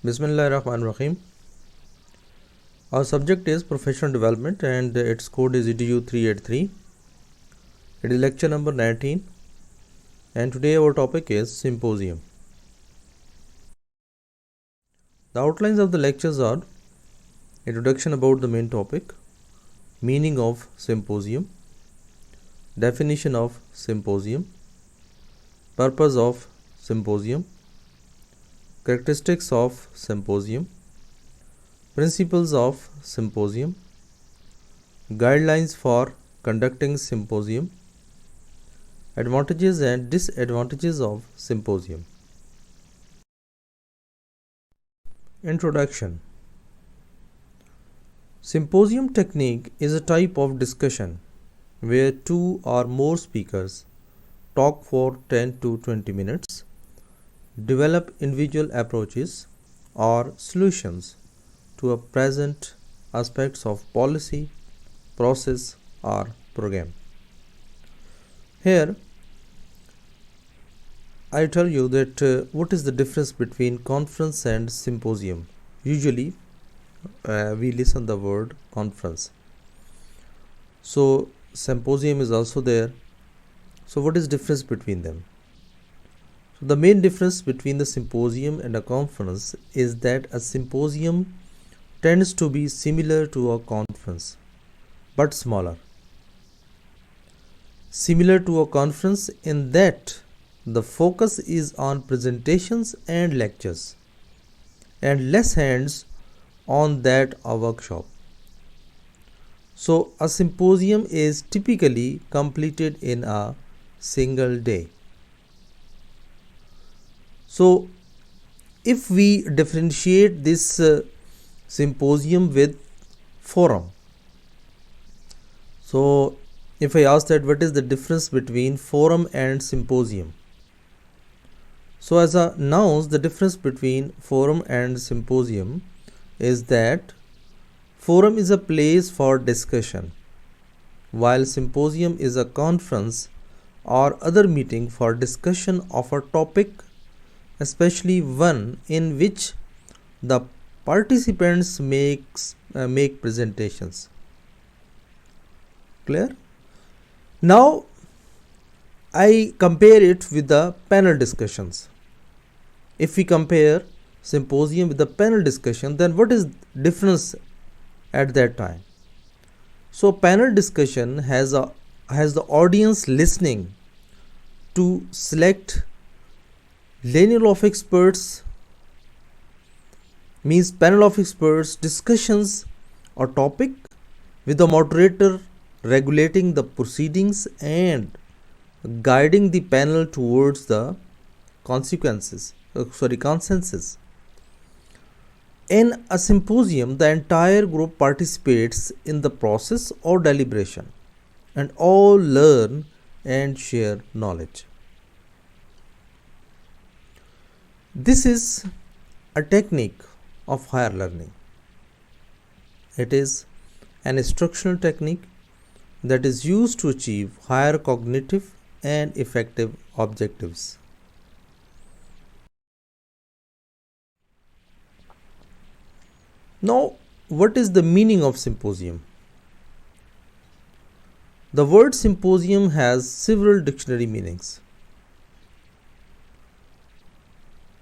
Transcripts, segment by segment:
Bismillahirrahmanirrahim. Our subject is professional development and its code is EDU 383. It is lecture number 19 and today our topic is Symposium. The outlines of the lectures are introduction about the main topic, meaning of Symposium, definition of Symposium, purpose of Symposium, characteristics of Symposium, principles of Symposium, guidelines for conducting Symposium, advantages and disadvantages of Symposium. Introduction. Symposium technique is a type of discussion where two or more speakers talk for 10 to 20 minutes, develop individual approaches or solutions to a present aspects of policy, process or program. Here I tell you that what is the difference between conference and symposium. Usually we listen the word conference. So symposium is also there. So what is difference between them? So the main difference between the symposium and a conference is that a symposium tends to be similar to a conference but smaller. Similar to a conference in that the focus is on presentations and lectures and less hands on that a workshop. So a symposium is typically completed in a single day. So if we differentiate this symposium with forum, so if I ask that what is the difference between forum and symposium, so as a nouns, the difference between forum and symposium is that forum is a place for discussion while symposium is a conference or other meeting for discussion of a topic, especially one in which the participants make presentations. Clear? Now I compare it with the panel discussions. If we compare symposium with the panel discussion, then what is difference at that time? So panel discussion has the audience listening to select panel of experts, means panel of experts discussions or topic with the moderator regulating the proceedings and guiding the panel towards the consensus. In a symposium, the entire group participates in the process or deliberation and all learn and share knowledge. This is a technique of higher learning. It is an instructional technique that is used to achieve higher cognitive and effective objectives. Now, what is the meaning of symposium? The word symposium has several dictionary meanings.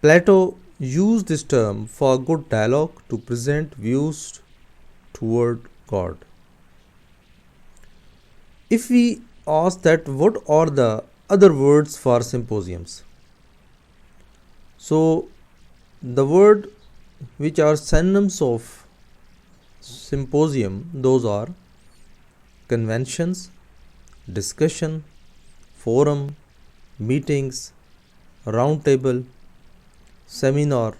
Plato used this term for good dialogue to present views toward God. If we ask that what are the other words for symposiums, so the word which are synonyms of symposium, those are conventions, discussion, forum, meetings, round table, seminar,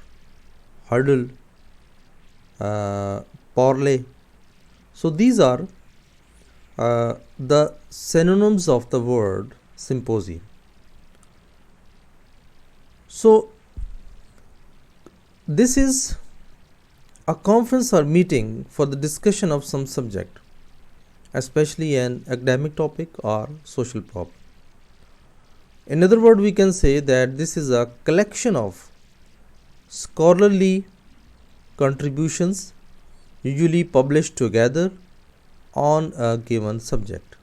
huddle, parley. So these are the synonyms of the word symposium. So this is a conference or meeting for the discussion of some subject, especially an academic topic or social problem. In other words, we can say that this is a collection of scholarly contributions usually published together on a given subject.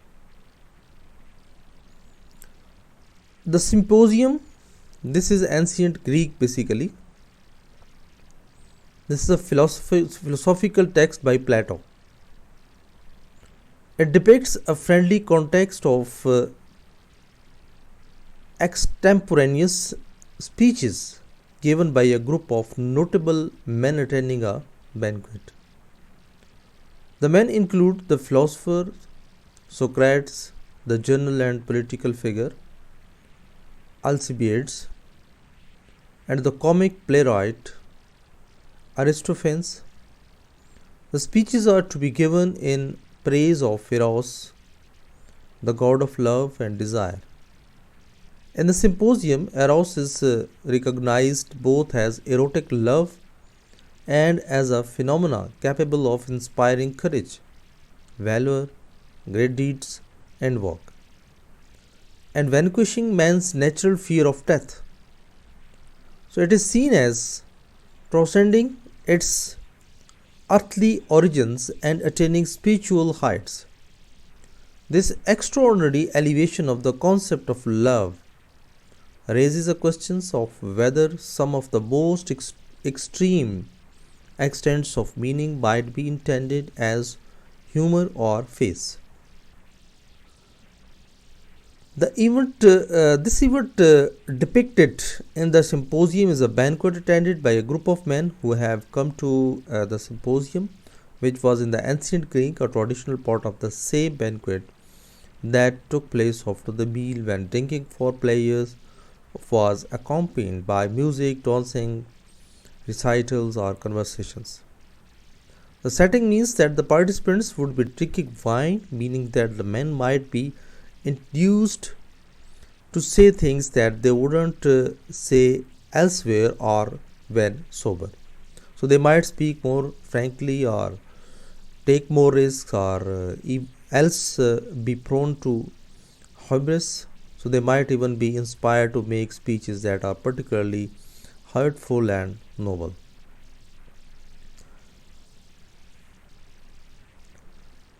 The Symposium, this is ancient Greek basically. This is a philosophical text by Plato. It depicts a friendly context of extemporaneous speeches given by a group of notable men attending a banquet. The men include the philosopher Socrates, the journal and political figure Alcibiades, and the comic playwright Aristophanes. The speeches are to be given in praise of Eros, the god of love and desire. In the Symposium, Eros is recognized both as erotic love and as a phenomenon capable of inspiring courage, valor, great deeds, and work, and vanquishing man's natural fear of death. So it is seen as transcending its earthly origins and attaining spiritual heights. This extraordinary elevation of the concept of love raises the questions of whether some of the most extreme extents of meaning might be intended as humor or face. This event depicted in the Symposium is a banquet attended by a group of men who have come to the Symposium, which was in the ancient Greek a traditional part of the same banquet that took place after the meal, when drinking for players was accompanied by music, dancing, recitals, or conversations. The setting means that the participants would be drinking wine, meaning that the men might be induced to say things that they wouldn't say elsewhere or when sober. So they might speak more frankly or take more risks or else be prone to hubris. So they might even be inspired to make speeches that are particularly hurtful and noble.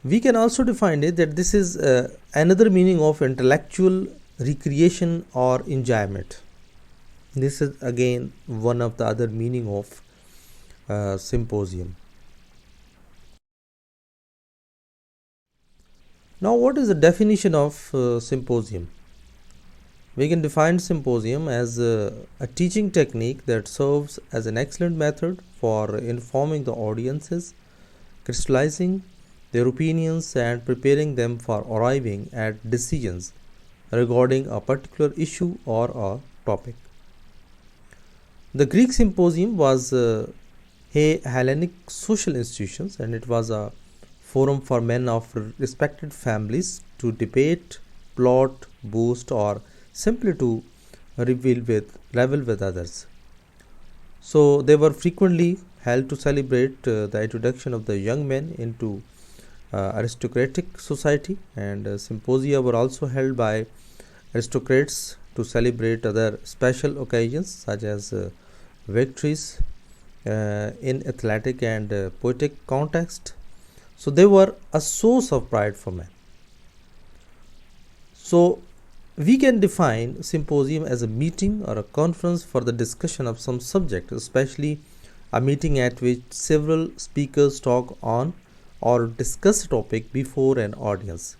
We can also define it that this is another meaning of intellectual recreation or enjoyment. This is again one of the other meaning of symposium. Now, what is the definition of symposium? We can define symposium as a teaching technique that serves as an excellent method for informing the audiences, crystallizing their opinions, and preparing them for arriving at decisions regarding a particular issue or a topic. The Greek symposium was a Hellenic social institution, and it was a forum for men of respected families to debate, plot, boast, or simply to revel with others. So they were frequently held to celebrate the introduction of the young men into aristocratic society, and symposia were also held by aristocrats to celebrate other special occasions such as victories in athletic and poetic context. So they were a source of pride for men. So we can define symposium as a meeting or a conference for the discussion of some subject, especially a meeting at which several speakers talk on or discuss a topic before an audience.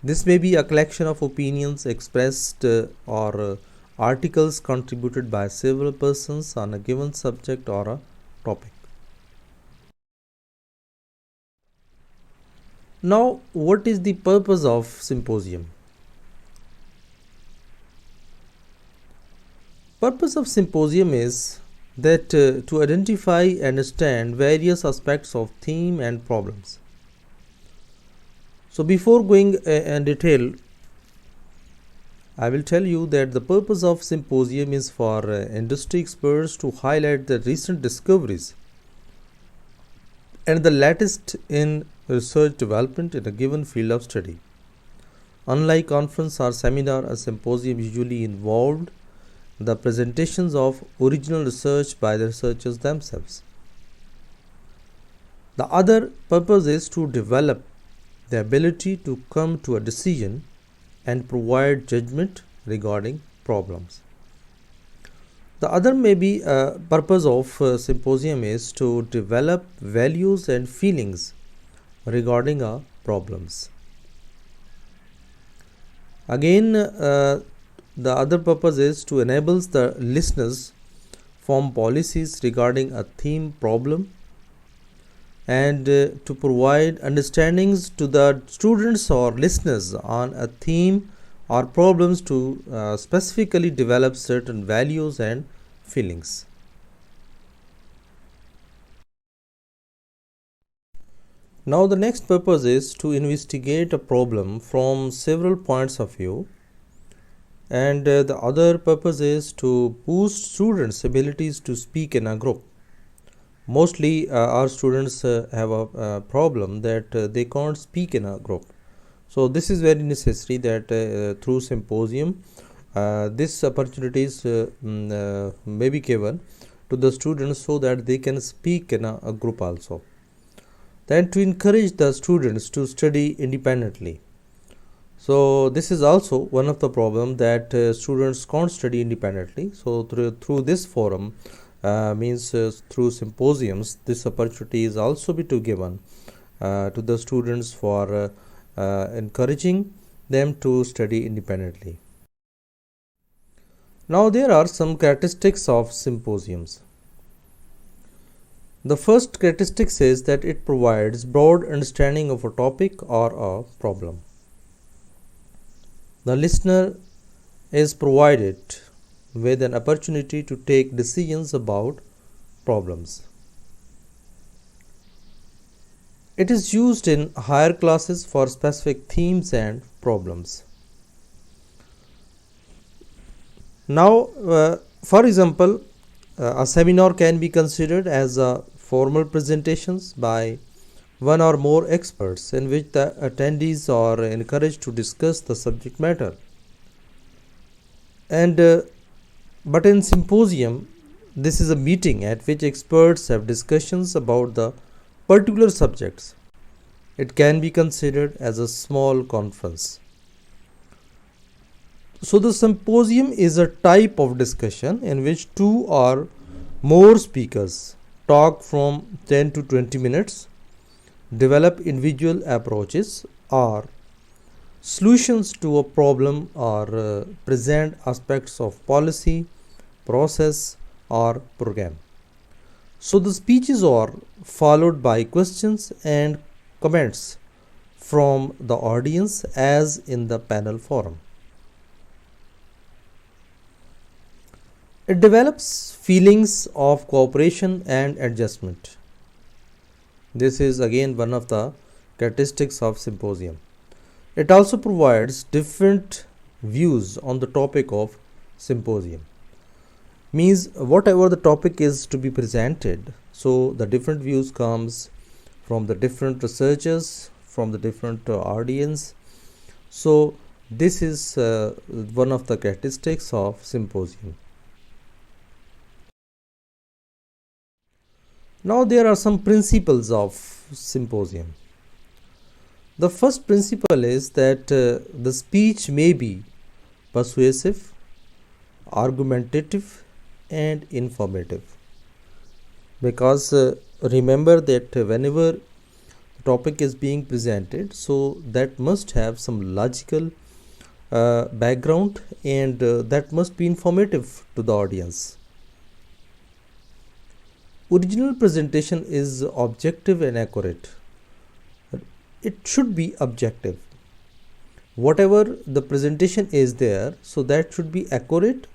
This may be a collection of opinions expressed or articles contributed by several persons on a given subject or a topic. Now, what is the purpose of symposium? Purpose of symposium is that to identify and understand various aspects of theme and problems. So before going in detail, I will tell you that the purpose of symposium is for industry experts to highlight the recent discoveries and the latest in research development in a given field of study. Unlike conference or seminar, a symposium usually involved the presentations of original research by the researchers themselves. The other purpose is to develop the ability to come to a decision and provide judgment regarding problems. The other maybe purpose of symposium is to develop values and feelings regarding our problems. Again, the other purpose is to enable the listeners form policies regarding a theme problem and to provide understandings to the students or listeners on a theme or problems to specifically develop certain values and feelings. Now the next purpose is to investigate a problem from several points of view, and the other purpose is to boost students' abilities to speak in a group. Mostly our students have a problem that they can't speak in a group. So this is very necessary that through symposium these opportunities may be given to the students so that they can speak in a group also. Then to encourage the students to study independently. So this is also one of the problem that students can't study independently. So through this forum means through symposiums, this opportunity is also be to given to the students for encouraging them to study independently. Now there are some characteristics of symposiums. The first characteristic says that it provides broad understanding of a topic or a problem. The listener is provided with an opportunity to take decisions about problems. It is used in higher classes for specific themes and problems. Now, for example, a seminar can be considered as a formal presentations by one or more experts in which the attendees are encouraged to discuss the subject matter. And but in symposium, this is a meeting at which experts have discussions about the particular subjects. It can be considered as a small conference. So the symposium is a type of discussion in which two or more speakers talk from 10 to 20 minutes, develop individual approaches or solutions to a problem, or present aspects of policy, process or program. So the speeches are followed by questions and comments from the audience as in the panel forum. It develops feelings of cooperation and adjustment. This is again one of the characteristics of symposium. It also provides different views on the topic of symposium. Means whatever the topic is to be presented, so the different views comes from the different researchers, from the different audience. So this is one of the characteristics of symposium. Now there are some principles of symposium. The first principle is that the speech may be persuasive, argumentative and informative, because remember that whenever the topic is being presented, so that must have some logical background, and that must be informative to the audience. Original presentation is objective and accurate. It should be objective. Whatever the presentation is there, so that should be accurate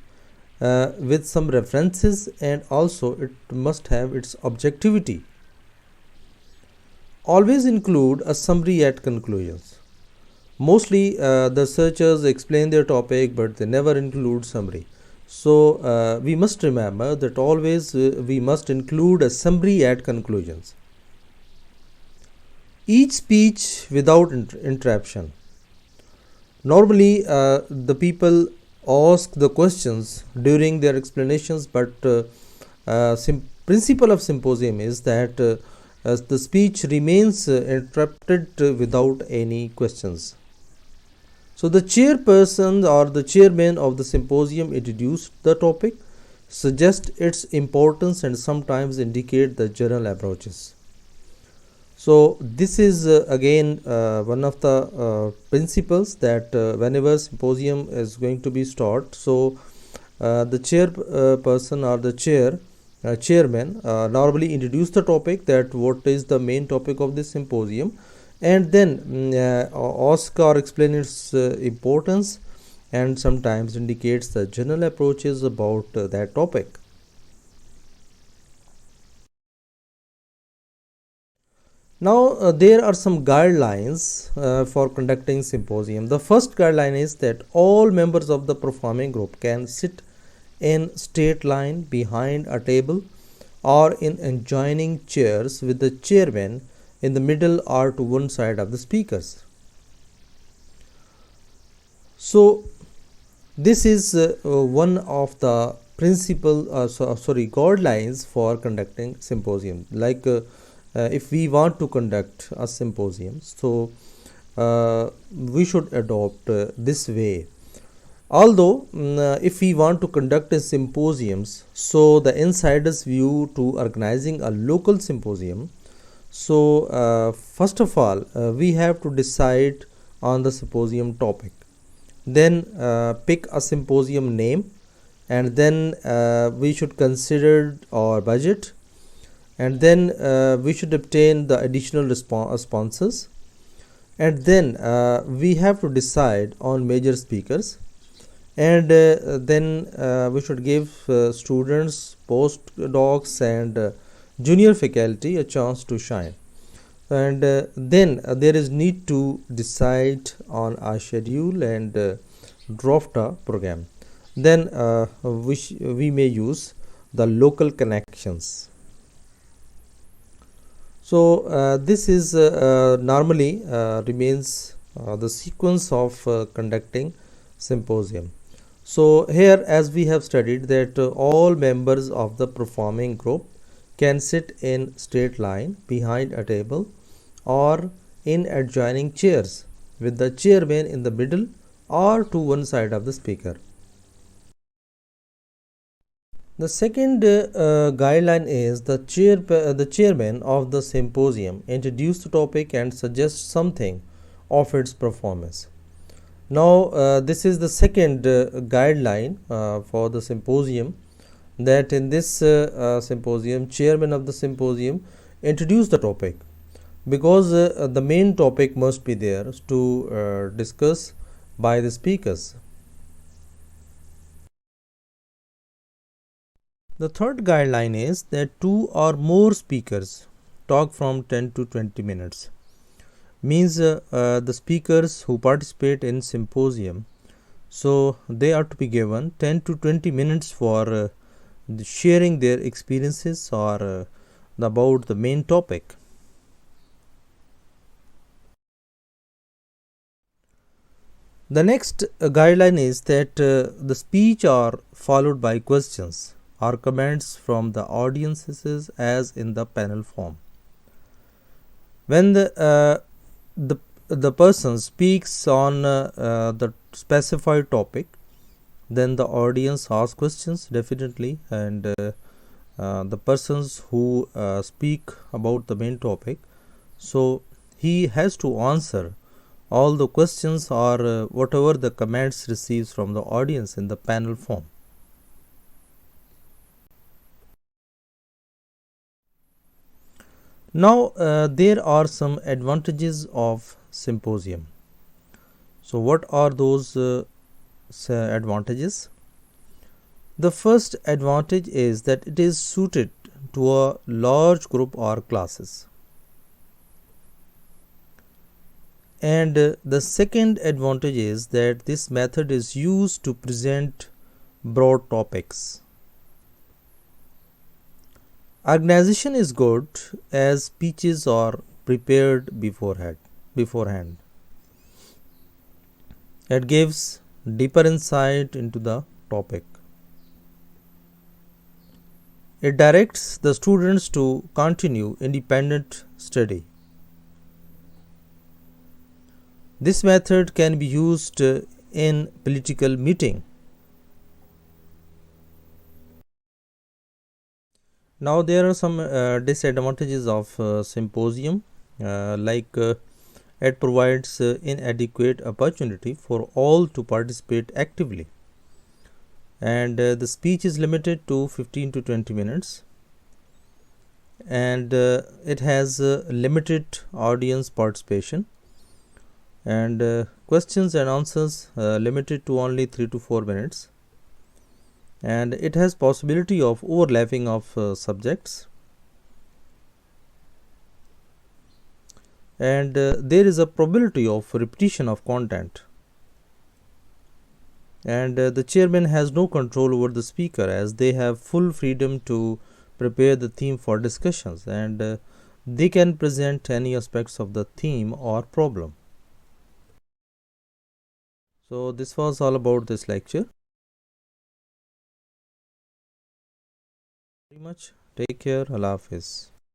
with some references, and also it must have its objectivity. Always include a summary at conclusions. Mostly the researchers explain their topic, but they never include summary. So we must remember that always we must include a summary at conclusions. Each speech without interruption. Normally the people ask the questions during their explanations, but principle of symposium is that as the speech remains interrupted without any questions. So the chairperson or the chairman of the symposium introduced the topic, suggest its importance and sometimes indicate the general approaches. So this is again one of the principles that whenever symposium is going to be start, so the chairperson or the chairman normally introduce the topic, that what is the main topic of this symposium, and then ask or explain its importance, and sometimes indicates the general approaches about that topic. Now there are some guidelines for conducting symposium. The first guideline is that all members of the performing group can sit in straight line behind a table or in adjoining chairs with the chairman in the middle or to one side of the speakers. So this is one of the guidelines for conducting symposium. Like if we want to conduct a symposium, so we should adopt this way. Although if we want to conduct a symposiums, so the insider's view to organizing a local symposium, so first of all we have to decide on the symposium topic, then pick a symposium name, and then we should consider our budget, and then we should obtain the additional sponsors, and then we have to decide on major speakers, and then we should give students, postdocs, and junior faculty a chance to shine, and then there is need to decide on a schedule and draft a program. Then we may use the local connections. So this is normally remains the sequence of conducting symposium. So here, as we have studied, that all members of the performing group can sit in straight line behind a table or in adjoining chairs with the chairman in the middle or to one side of the speaker. The second guideline is the chairman of the symposium introduce the topic and suggest something of its performance. Now this is the second guideline for the symposium, that in this symposium, chairman of the symposium introduce the topic, because the main topic must be there to discuss by the speakers. The third guideline is that 2 or more speakers talk from 10 to 20 minutes. Means the speakers who participate in symposium, so they are to be given 10 to 20 minutes for sharing their experiences or about the main topic. The next guideline is that the speech are followed by questions or comments from the audiences as in the panel form. When the person speaks on the specified topic, then the audience asks questions definitely, and the persons who speak about the main topic, so he has to answer all the questions or whatever the comments receives from the audience in the panel form. Now there are some advantages of symposium. So what are those advantages? The first advantage is that it is suited to a large group or classes. And the second advantage is that this method is used to present broad topics. Organization is good as speeches are prepared beforehand. It gives deeper insight into the topic. It directs the students to continue independent study. This method can be used in political meeting. Now there are some disadvantages of symposium, it provides inadequate opportunity for all to participate actively, and the speech is limited to 15 to 20 minutes, and it has limited audience participation, and questions and answers limited to only 3 to 4 minutes, and it has possibility of overlapping of subjects, and there is a probability of repetition of content, and the chairman has no control over the speaker as they have full freedom to prepare the theme for discussions, and they can present any aspects of the theme or problem. So this was all about this lecture. Very much. Take care. Allah Hafiz.